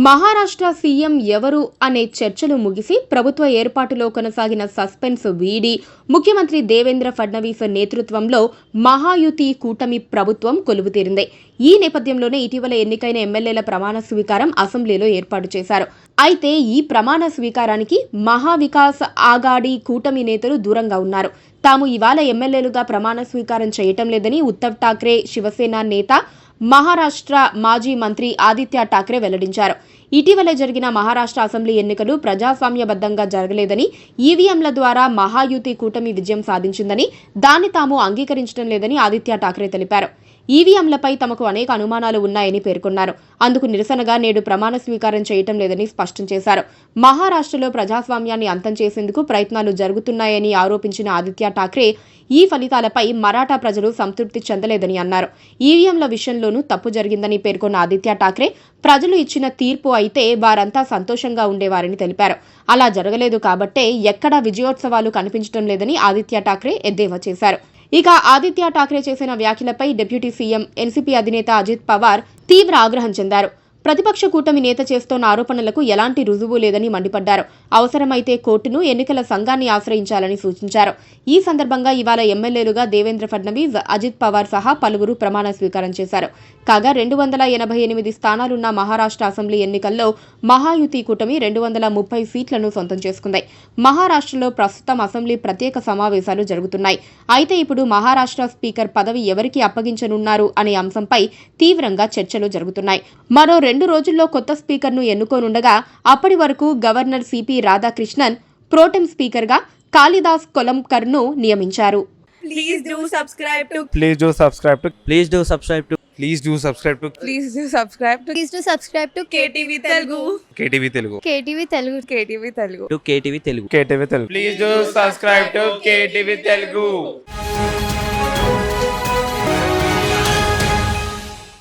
Maharashtra CM ఎవరు అనే చర్చలు ముగిసి ప్రభుత్వ ఏర్పాటులో కొనసాగిన సస్పెన్స్ వీడి ముఖ్యమంత్రి దేవేంద్ర ఫడ్నవీస్ నేతృత్వంలో మహాయుతి కూటమి ప్రభుత్వం కొలువుతీరింది. ఈ నేపథ్యంలోనే ఇటీవల ఎన్నికైన ఎమ్మెల్యేల ప్రమాణ స్వీకారం అసెంబ్లీలో ఏర్పాటు చేశారు. అయితే ఈ ప్రమాణ స్వీకారానికి మహావికాస్ ఆఘాడీ కూటమి నేతలు దూరంగా ఉన్నారు. తాము ఇవాళ ఎమ్మెల్యేలుగా ప్రమాణ స్వీకారం చేయటం లేదని ఉద్ధవ్ ఠాక్రే శివసేన నేత మహారాష్ట్ర మాజీ మంత్రి ఆదిత్య ఠాక్రే వెల్లడించారు. ఇటీవలే జరిగిన మహారాష్ట్ర అసెంబ్లీ ఎన్నికలు ప్రజాస్వామ్యబద్ధంగా జరగలేదని, ఈవీఎంల ద్వారా మహాయుతి కూటమి విజయం సాధించిందని, దాన్ని తాము అంగీకరించడం లేదని ఆదిత్య ఠాక్రే తెలిపారు. ఈవీఎంలపై తమకు అనేక అనుమానాలు ఉన్నాయని పేర్కొన్నారు. అందుకు నిరసనగా నేడు ప్రమాణ స్వీకారం చేయటం లేదని స్పష్టం చేశారు. మహారాష్ట్రలో ప్రజాస్వామ్యాన్ని అంతం చేసేందుకు ప్రయత్నాలు జరుగుతున్నాయని ఆరోపించిన ఆదిత్య ఠాక్రే ఈ ఫలితాలపై మరాఠా ప్రజలు సంతృప్తి చెందలేదని అన్నారు. ఈవీఎంల విషయంలోనూ తప్పు జరిగిందని పేర్కొన్న ఆదిత్య ఠాక్రే ప్రజలు ఇచ్చిన తీర్పు అయితే వారంతా సంతోషంగా ఉండేవారని తెలిపారు. అలా జరగలేదు కాబట్టే ఎక్కడా విజయోత్సవాలు కనిపించడం లేదని ఆదిత్య ఠాక్రే ఎద్దేవా చేశారు. ఇక ఆదిత్య ఠాక్రే చేసిన వ్యాఖ్యలపై డిప్యూటీ సీఎం ఎన్సీపీ అధినేత అజిత్ పవార్ తీవ్ర ఆగ్రహం చెందారు. ప్రతిపక్ష కూటమి నేత చేస్తోన్న ఆరోపణలకు ఎలాంటి రుజువు లేదని మండిపడ్డారు. అవసరమైతే కోర్టును, ఎన్నికల సంఘాన్ని ఆశ్రయించాలని సూచించారు. ఈ సందర్భంగా ఇవాళ ఎమ్మెల్యేలుగా దేవేంద్ర ఫడ్నవీస్, అజిత్ పవార్ సహా పలువురు ప్రమాణ స్వీకారం చేశారు. కాగా 288 స్థానాలున్న మహారాష్ట్ర అసెంబ్లీ ఎన్నికల్లో మహాయుతి కూటమి 230 సీట్లను సొంతం చేసుకుంది. మహారాష్ట్రలో ప్రస్తుతం అసెంబ్లీ ప్రత్యేక సమావేశాలు జరుగుతున్నాయి. అయితే ఇప్పుడు మహారాష్ట్ర స్పీకర్ పదవి ఎవరికి అప్పగించనున్నారు అనే అంశంపై తీవ్రంగా చర్చలు జరుగుతున్నాయి. మరో 2 రోజుల్లో కొత్త స్పీకర్ను ఎన్నుకోనుండగా అప్పటి వరకు గవర్నర్ సిపి రాధాకృష్ణన్ ప్రోటెం స్పీకర్గా కాళిదాస్ కొలంకర్ను నియమించారు. Please do subscribe to Please do subscribe to Please do subscribe to Please do subscribe to Please do subscribe to Please do subscribe to KTV Telugu. KTV Telugu. KTV Telugu. KTV Telugu. KTV Telugu. KTV Telugu. Please do subscribe to KTV Telugu.